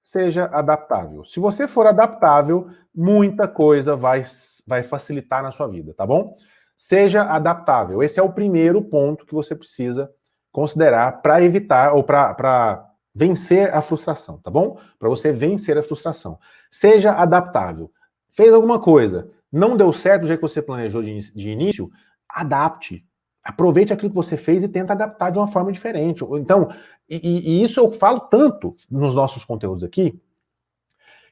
Seja adaptável. Se você for adaptável, muita coisa vai facilitar na sua vida, tá bom? Seja adaptável. Esse é o primeiro ponto que você precisa considerar para evitar ou para vencer a frustração, tá bom? Para você vencer a frustração. Seja adaptável. Fez alguma coisa, não deu certo do jeito que você planejou de início, adapte. Aproveite aquilo que você fez e tenta adaptar de uma forma diferente. Então, e isso eu falo tanto nos nossos conteúdos aqui,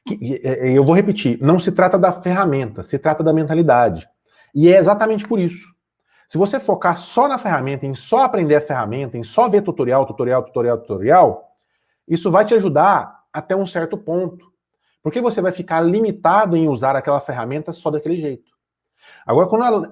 que eu vou repetir, não se trata da ferramenta, se trata da mentalidade. E é exatamente por isso. Se você focar só na ferramenta, em só aprender a ferramenta, em só ver tutorial, isso vai te ajudar até um certo ponto. Porque você vai ficar limitado em usar aquela ferramenta só daquele jeito. Agora,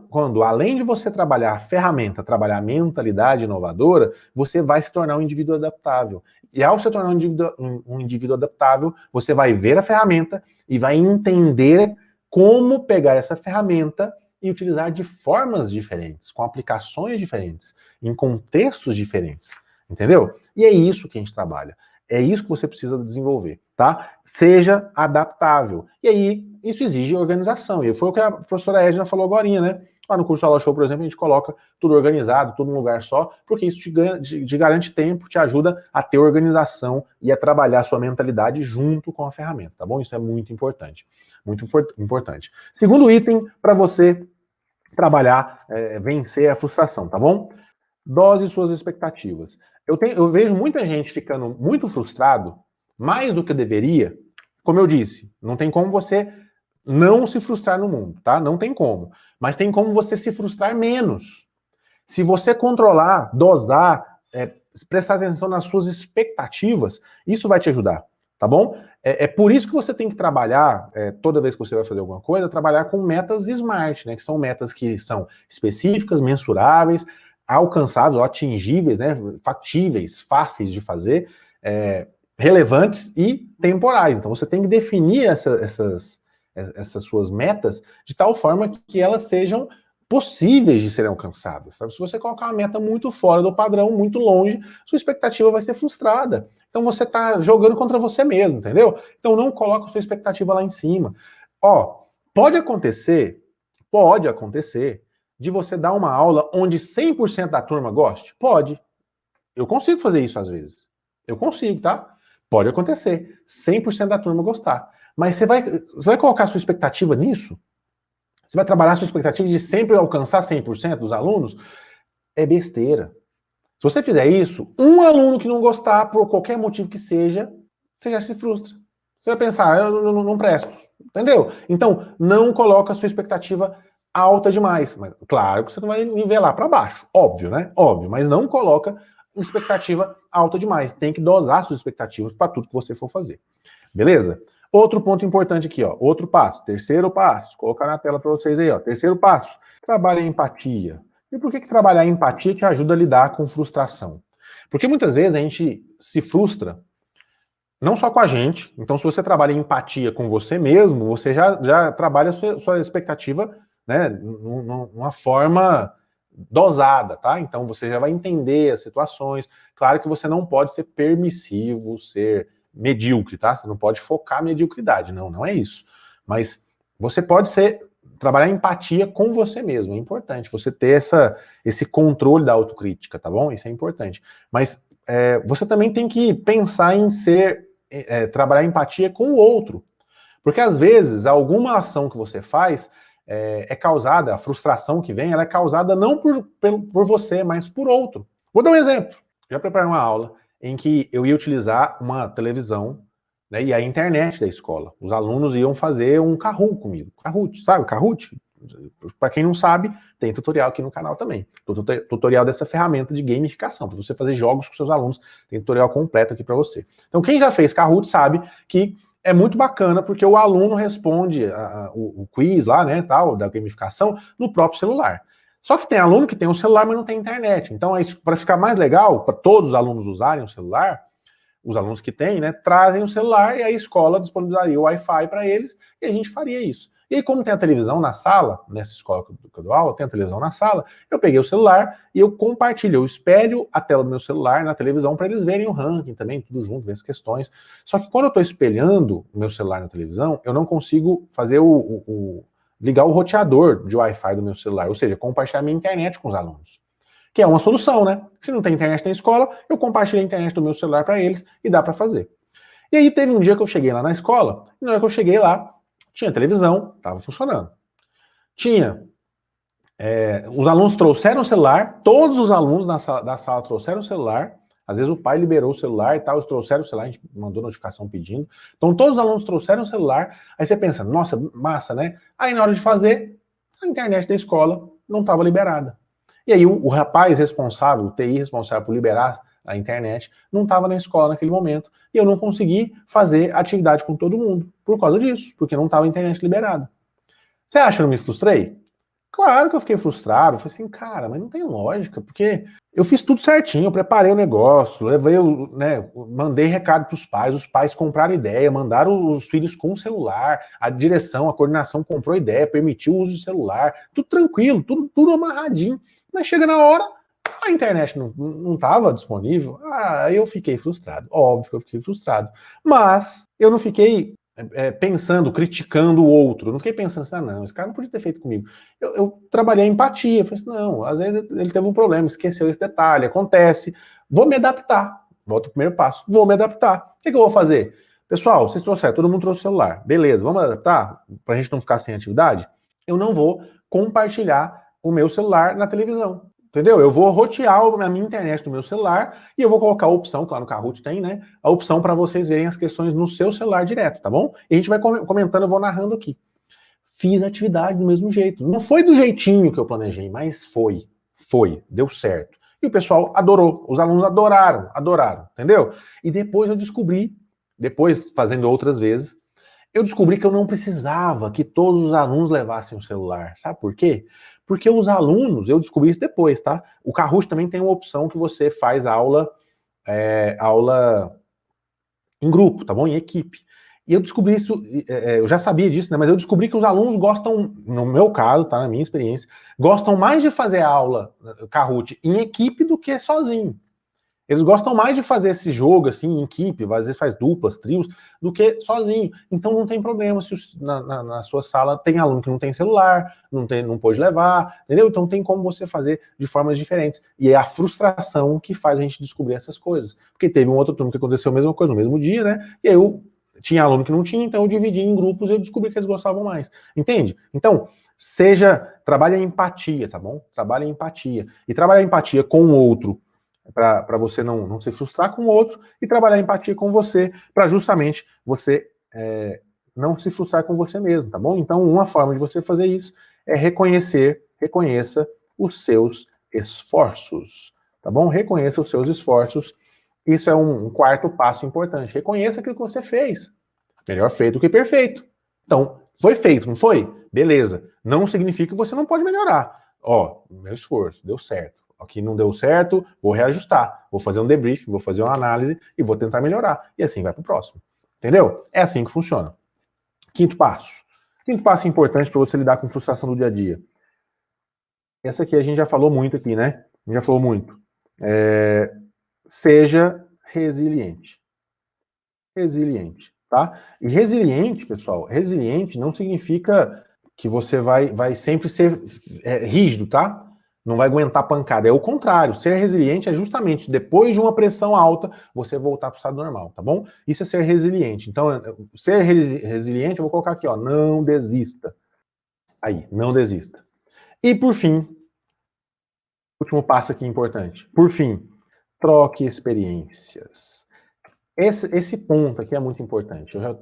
quando além de você trabalhar a ferramenta, trabalhar a mentalidade inovadora, você vai se tornar um indivíduo adaptável. E ao se tornar um indivíduo adaptável, você vai ver a ferramenta e vai entender como pegar essa ferramenta e utilizar de formas diferentes, com aplicações diferentes, em contextos diferentes. Entendeu? E é isso que a gente trabalha. É isso que você precisa desenvolver, tá? Seja adaptável. E aí, isso exige organização. E foi o que a professora Edna falou agorinha, né? Lá no curso Aula Show, por exemplo, a gente coloca tudo organizado, tudo num lugar só, porque isso te garante tempo, te ajuda a ter organização e a trabalhar a sua mentalidade junto com a ferramenta, tá bom? Isso é muito importante. Muito importante. Segundo item para você trabalhar, vencer a frustração, tá bom? Dose suas expectativas. Eu vejo muita gente ficando muito frustrado, mais do que deveria. Como eu disse, não tem como você não se frustrar no mundo, tá? Não tem como. Mas tem como você se frustrar menos. Se você controlar, dosar, prestar atenção nas suas expectativas, isso vai te ajudar, tá bom? É por isso que você tem que trabalhar, toda vez que você vai fazer alguma coisa, trabalhar com metas SMART, né? Que são metas que são específicas, mensuráveis, alcançáveis, ou atingíveis, né? Factíveis, fáceis de fazer, relevantes e temporais. Então você tem que definir essas suas metas de tal forma que elas sejam possíveis de serem alcançadas. Sabe? Se você colocar uma meta muito fora do padrão, muito longe, sua expectativa vai ser frustrada. Então você está jogando contra você mesmo, entendeu? Então não coloca sua expectativa lá em cima. Ó, pode acontecer de você dar uma aula onde 100% da turma goste? Pode. Eu consigo fazer isso às vezes. Eu consigo, tá? Pode acontecer. 100% da turma gostar. Mas você vai colocar sua expectativa nisso? Você vai trabalhar sua expectativa de sempre alcançar 100% dos alunos? É besteira. Se você fizer isso, um aluno que não gostar, por qualquer motivo que seja, você já se frustra. Você vai pensar, eu não presto. Entendeu? Então, não coloca a sua expectativa alta demais. Mas, claro que você não vai nivelar para baixo. Óbvio, né? Óbvio. Mas não coloca expectativa alta demais. Tem que dosar suas expectativas para tudo que você for fazer. Beleza? Outro ponto importante aqui, ó. Outro passo. Terceiro passo. Vou colocar na tela para vocês aí, ó. Terceiro passo. Trabalhe a empatia. E por que trabalhar a empatia te ajuda a lidar com frustração? Porque muitas vezes a gente se frustra, não só com a gente. Então, se você trabalha em empatia com você mesmo, você já trabalha a sua expectativa, né, numa forma dosada, tá? Então, você já vai entender as situações. Claro que você não pode ser permissivo, ser medíocre, tá? Você não pode focar a mediocridade, não é isso. Mas você pode trabalhar empatia com você mesmo, é importante você ter esse controle da autocrítica, tá bom? Isso é importante. Mas você também tem que pensar em trabalhar empatia com o outro. Porque às vezes, alguma ação que você faz é causada, a frustração que vem, ela é causada não por você, mas por outro. Vou dar um exemplo. Já preparei uma aula em que eu ia utilizar uma televisão, né, e a internet da escola. Os alunos iam fazer um Kahoot comigo. Kahoot, sabe o Kahoot? Para quem não sabe, tem tutorial aqui no canal também. Tutorial dessa ferramenta de gamificação, para você fazer jogos com seus alunos. Tem tutorial completo aqui para você. Então, quem já fez Kahoot sabe que é muito bacana, porque o aluno responde o quiz lá, né, tal, da gamificação, no próprio celular. Só que tem aluno que tem um celular, mas não tem internet. Então, para ficar mais legal, para todos os alunos usarem o celular, os alunos que têm, né, trazem o celular e a escola disponibilizaria o Wi-Fi para eles e a gente faria isso. E aí, como tem a televisão na sala, nessa escola que eu dou aula, tem a televisão na sala, eu peguei o celular e eu compartilho, eu espelho a tela do meu celular na televisão para eles verem o ranking também, tudo junto, ver as questões. Só que quando eu estou espelhando o meu celular na televisão, eu não consigo fazer ligar o roteador de Wi-Fi do meu celular, ou seja, compartilhar minha internet com os alunos. Que é uma solução, né? Se não tem internet na escola, eu compartilho a internet do meu celular para eles e dá para fazer. E aí teve um dia que eu cheguei lá na escola, e na hora que eu cheguei lá, tinha televisão, estava funcionando. Os alunos trouxeram o celular, todos os alunos da sala trouxeram o celular, às vezes o pai liberou o celular e tal, eles trouxeram o celular, a gente mandou notificação pedindo. Então todos os alunos trouxeram o celular, aí você pensa, nossa, massa, né? Aí na hora de fazer, a internet da escola não estava liberada. E aí o rapaz responsável, o TI responsável por liberar a internet, não estava na escola naquele momento, e eu não consegui fazer atividade com todo mundo, por causa disso, porque não estava a internet liberada. Você acha que eu não me frustrei? Claro que eu fiquei frustrado, eu falei assim, cara, mas não tem lógica, porque eu fiz tudo certinho, eu preparei o negócio, mandei recado para os pais compraram ideia, mandaram os filhos com o celular, a direção, a coordenação comprou ideia, permitiu o uso de celular, tudo tranquilo, tudo amarradinho. Mas chega na hora, A internet não estava disponível, eu fiquei frustrado. Óbvio que eu fiquei frustrado. Mas eu não fiquei pensando, criticando o outro. Eu não fiquei pensando assim, não, esse cara não podia ter feito comigo. Eu trabalhei a empatia. Falei assim, não, às vezes ele teve um problema, esqueceu esse detalhe, acontece. Vou me adaptar. Volto ao primeiro passo. Vou me adaptar. O que eu vou fazer? Pessoal, vocês trouxeram, todo mundo trouxe o celular. Beleza, vamos adaptar? Pra gente não ficar sem atividade? Eu não vou compartilhar o meu celular na televisão. Entendeu? Eu vou rotear a minha internet do meu celular e eu vou colocar a opção, que lá no Kahoot tem, né? A opção para vocês verem as questões no seu celular direto, tá bom? E a gente vai comentando, eu vou narrando aqui. Fiz a atividade do mesmo jeito. Não foi do jeitinho que eu planejei, mas foi. Foi, deu certo. E o pessoal adorou, os alunos adoraram, entendeu? E depois eu descobri, depois fazendo outras vezes, eu descobri que eu não precisava que todos os alunos levassem o celular. Sabe por quê? Porque os alunos, eu descobri isso depois, tá? O Kahoot também tem uma opção que você faz aula em grupo, tá bom? Em equipe. E eu descobri isso, eu já sabia disso, né? Mas eu descobri que os alunos gostam, no meu caso, tá? Na minha experiência, gostam mais de fazer aula Kahoot em equipe do que sozinho. Eles gostam mais de fazer esse jogo assim em equipe, às vezes faz duplas, trios, do que sozinho. Então não tem problema se na sua sala tem aluno que não tem celular, não pode levar, entendeu? Então tem como você fazer de formas diferentes. E é a frustração que faz a gente descobrir essas coisas. Porque teve um outro turno que aconteceu a mesma coisa no mesmo dia, né? E aí eu tinha aluno que não tinha, então eu dividi em grupos e eu descobri que eles gostavam mais. Entende? Então, trabalhe a empatia, tá bom? Trabalhe a empatia. E trabalhar a empatia com o outro para você não se frustrar com o outro e trabalhar a empatia com você para justamente você não se frustrar com você mesmo, tá bom? Então, uma forma de você fazer isso é reconheça os seus esforços, tá bom? Reconheça os seus esforços. Isso é um quarto passo importante. Reconheça aquilo que você fez. Melhor feito do que perfeito. Então, foi feito, não foi? Beleza. Não significa que você não pode melhorar. Ó, meu esforço, deu certo. Aqui não deu certo, vou reajustar, vou fazer um debrief, vou fazer uma análise e vou tentar melhorar. E assim vai para o próximo. Entendeu? É assim que funciona. Quinto passo. Quinto passo importante para você lidar com frustração do dia a dia. Essa aqui a gente já falou muito aqui, né? A gente já falou muito. Seja resiliente. Resiliente, tá? E resiliente, pessoal, resiliente não significa que você vai sempre ser rígido, tá? Não vai aguentar pancada. É o contrário. Ser resiliente é justamente depois de uma pressão alta, você voltar para o estado normal, tá bom? Isso é ser resiliente. Então, ser resiliente, eu vou colocar aqui, ó, não desista. Aí, não desista. E por fim, último passo aqui importante. Por fim, troque experiências. Esse ponto aqui é muito importante. Eu já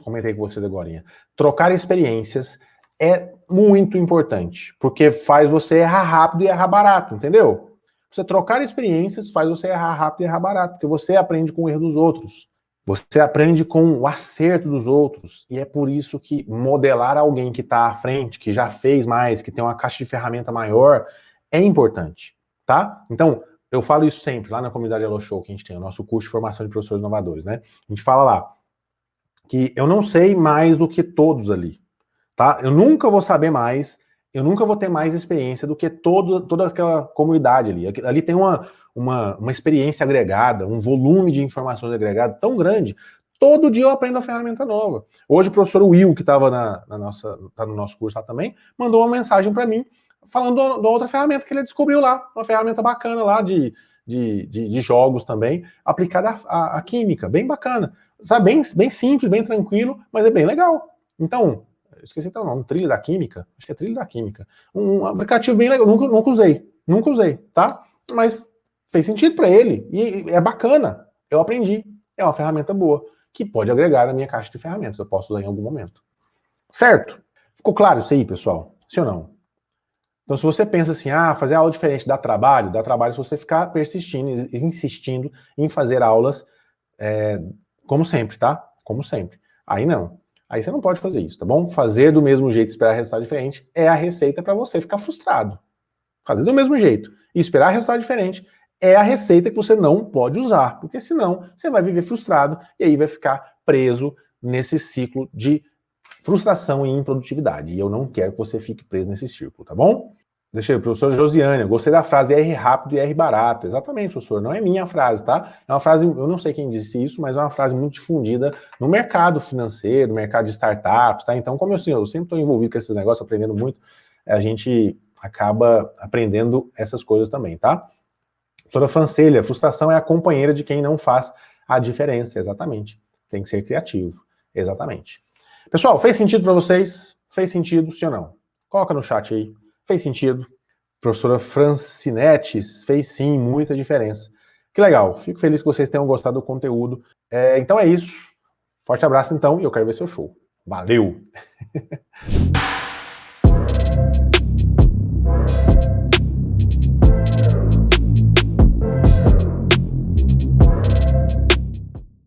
comentei com vocês agora. Trocar experiências é muito importante, porque faz você errar rápido e errar barato, entendeu? Você trocar experiências faz você errar rápido e errar barato, porque você aprende com o erro dos outros. Você aprende com o acerto dos outros. E é por isso que modelar alguém que está à frente, que já fez mais, que tem uma caixa de ferramenta maior, é importante, tá? Então, eu falo isso sempre, lá na comunidade Hello Show, que a gente tem o nosso curso de formação de professores inovadores, né? A gente fala lá que eu não sei mais do que todos ali, tá? Eu nunca vou saber mais, eu nunca vou ter mais experiência do que toda aquela comunidade ali. Ali tem uma experiência agregada, um volume de informações agregado tão grande. Todo dia eu aprendo uma ferramenta nova. Hoje o professor Will, que estava tá no nosso curso lá também, mandou uma mensagem para mim, falando de outra ferramenta que ele descobriu lá, uma ferramenta bacana lá de jogos também, aplicada à química, bem bacana. Sabe, bem simples, bem tranquilo, mas é bem legal. Então, esqueci até o nome, Trilha da Química, acho que é Trilha da Química. Um aplicativo bem legal, nunca usei, tá? Mas fez sentido para ele, e é bacana, eu aprendi, é uma ferramenta boa, que pode agregar na minha caixa de ferramentas, eu posso usar em algum momento. Certo? Ficou claro isso aí, pessoal? Sim ou não? Então, se você pensa assim, fazer aula diferente dá trabalho se você ficar persistindo, insistindo em fazer aulas como sempre, tá? Como sempre. Aí não. Aí você não pode fazer isso, tá bom? Fazer do mesmo jeito e esperar resultado diferente é a receita para você ficar frustrado. Fazer do mesmo jeito e esperar resultado diferente é a receita que você não pode usar, porque senão você vai viver frustrado e aí vai ficar preso nesse ciclo de frustração e improdutividade. E eu não quero que você fique preso nesse círculo, tá bom? Deixa eu, professor Josiane, eu gostei da frase R rápido e R barato. Exatamente, professor, não é minha frase, tá? É uma frase, eu não sei quem disse isso, mas é uma frase muito difundida no mercado financeiro, no mercado de startups, tá? Então, como eu sempre estou envolvido com esses negócios, aprendendo muito, a gente acaba aprendendo essas coisas também, tá? Professora Francelha, frustração é a companheira de quem não faz a diferença, exatamente. Tem que ser criativo, exatamente. Pessoal, fez sentido para vocês? Fez sentido, sim ou não? Coloca no chat aí. Fez sentido? Professora Francinete, fez sim, muita diferença. Que legal, fico feliz que vocês tenham gostado do conteúdo. Então é isso. Forte abraço então e eu quero ver seu show. Valeu!